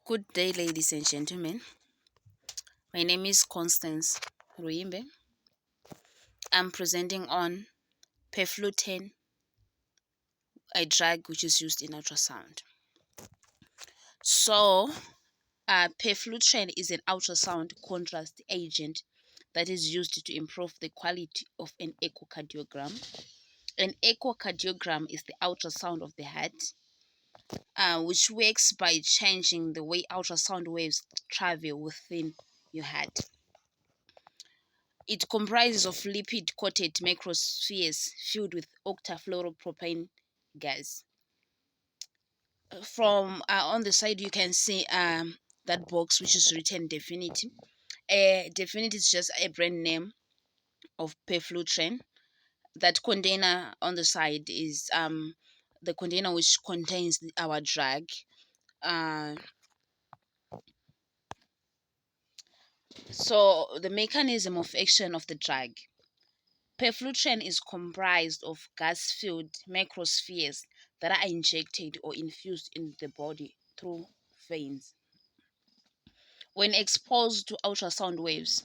Good day, ladies and gentlemen. My name is Constance Ruimbe. I'm presenting on peflutin, a drug which is used in ultrasound. So, peflutin is an ultrasound contrast agent that is used to improve the quality of an echocardiogram. An echocardiogram is the ultrasound of the heart, which works by changing the way ultrasound waves travel within your heart. It comprises of lipid-coated microspheres filled with octafluoropropane gas. From on the side, you can see that box which is written Definity. Definity is just a brand name of peflutin. That container on the side is the container which contains our drug. Uh, so the mechanism of action of the drug. Peflutin is comprised of gas-filled microspheres that are injected or infused into the body through veins. When exposed to ultrasound waves,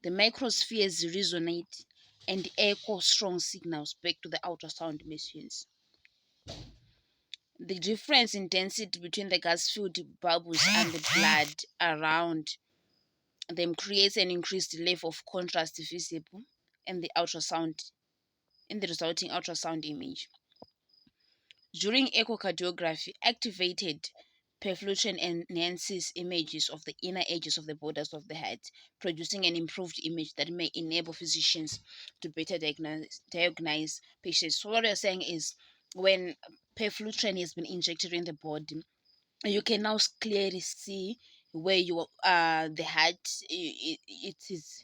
the microspheres resonate and echo strong signals back to the ultrasound machines. The difference in density between the gas-filled bubbles and the blood around them creates an increased level of contrast visible in the resulting ultrasound image. During echocardiography, activated peflutin enhances images of the inner edges of the borders of the head, producing an improved image that may enable physicians to better diagnose patients. So what we're saying is when peflutin has been injected in the body, you can now clearly see where the heart it is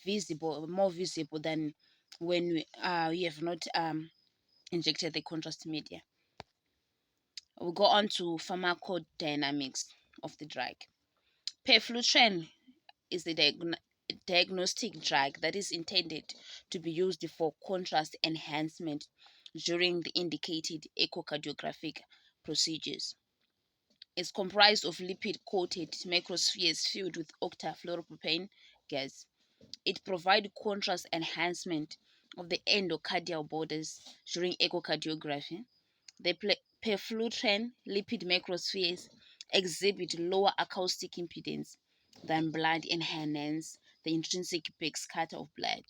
visible, more visible than when you have not injected the contrast media. We'll go on to pharmacodynamics of the drug. Peflutin is the diagnostic drug that is intended to be used for contrast enhancement during the indicated echocardiographic procedures. It's comprised of lipid-coated microspheres filled with octafluoropropane gas. It provides contrast enhancement of the endocardial borders during echocardiography. The peflutin lipid microspheres exhibit lower acoustic impedance than blood and enhance the intrinsic backscatter of blood.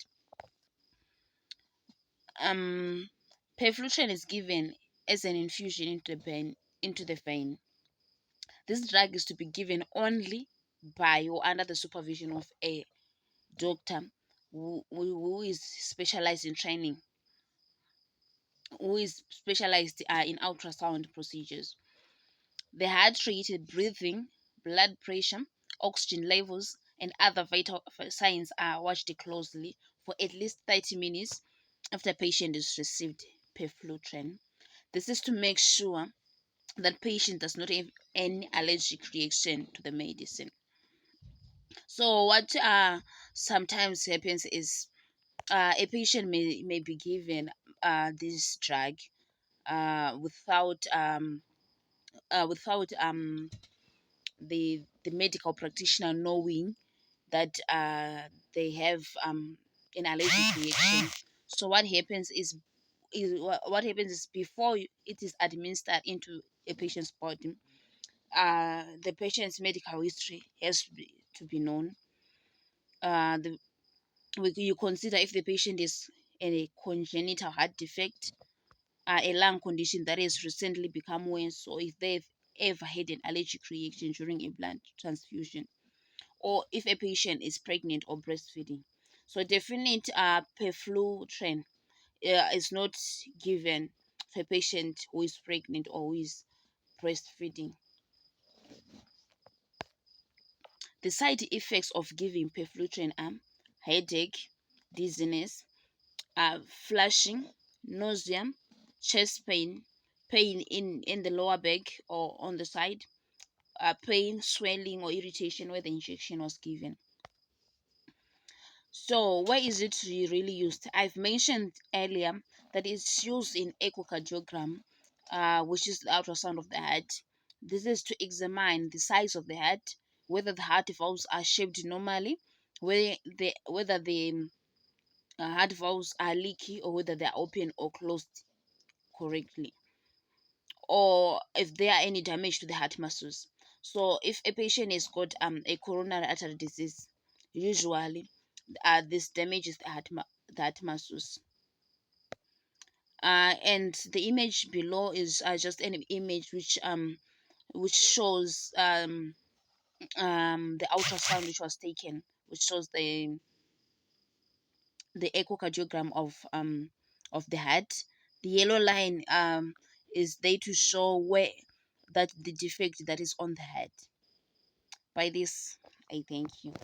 Peflutin is given as an infusion into the vein. This drug is to be given only by or under the supervision of a doctor who is specialized in training, who is specialized in ultrasound procedures. The heart rate, breathing, blood pressure, oxygen levels, and other vital signs are watched closely for at least 30 minutes after patient has received peflutin. This is to make sure that patient does not have any allergic reaction to the medicine. So what sometimes happens is a patient may be given this drug without the medical practitioner knowing that they have an allergic reaction. So what happens is before it is administered into a patient's body, the patient's medical history has to be known. The You consider if the patient is in a congenital heart defect, a lung condition that has recently become worse, or if they've ever had an allergic reaction during a blood transfusion, or if a patient is pregnant or breastfeeding. So definite peflutin is not given to a patient who is pregnant or who is breastfeeding. The side effects of giving peflutin are headache, dizziness, flushing, nausea, chest pain, pain in the lower back or on the side, pain, swelling, or irritation where the injection was given. So, where is it really used? I've mentioned earlier that it's used in echocardiogram, which is the ultrasound of the heart. This is to examine the size of the heart, whether the heart valves are shaped normally, whether the heart valves are leaky, or whether they are open or closed correctly, or if there are any damage to the heart muscles. So if a patient has got a coronary artery disease, usually this damages the heart muscles. And the image below is just an image which shows the ultrasound which was taken, which shows the echocardiogram of the heart. The yellow line is there to show where that the defect that is on the head. By this, I thank you.